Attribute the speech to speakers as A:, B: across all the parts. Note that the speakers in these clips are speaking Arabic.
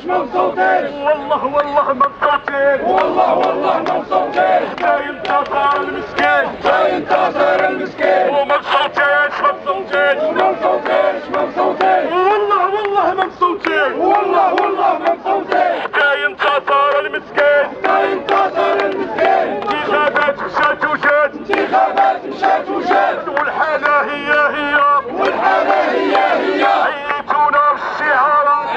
A: مبسوطين والله مبسوطين والله مبسوطين. جاي انتصر المسكين ومبسوطين والله مبسوطين جاي انتصر المسكين. انتخابات مشات وجات والحالة هي عيتونا بالشعارات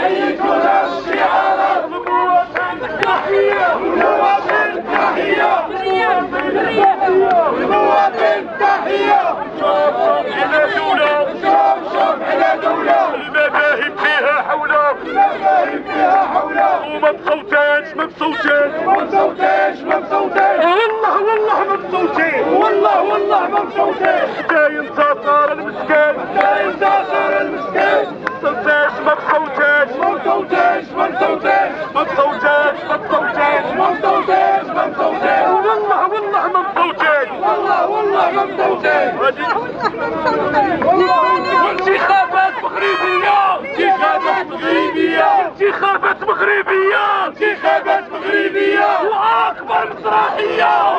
A: المواطن تحية على دولة المذاهب فيها حولها ومبسوطين والله مبسوطين. جاي انتصر المسكين مبسوطين والله مبسوطين. انتخابات مغربية وأكبر مسرحية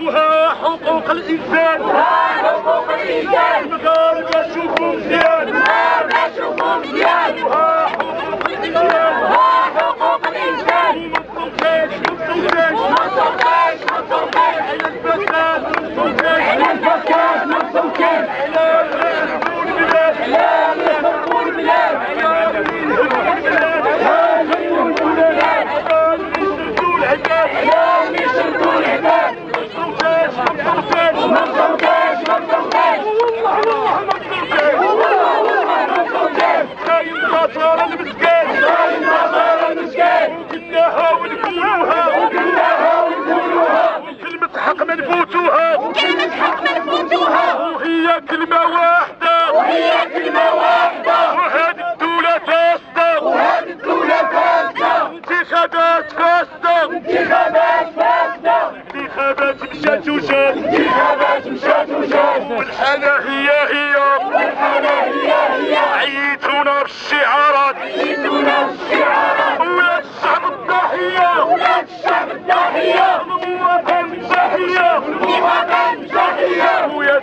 A: وها حقوق الإنسان المغاربة شوفوا مزيان وها حقوق الإنسان على الفساد مبسوطين وكلمة حق منفوتوها وهي كلمة واحدة وهذه الدولة فاسدة انتخابات مشات وجات والحالة هي عيتونا بالشعارات ولاد الشعب الضحية المواطن تحية ويا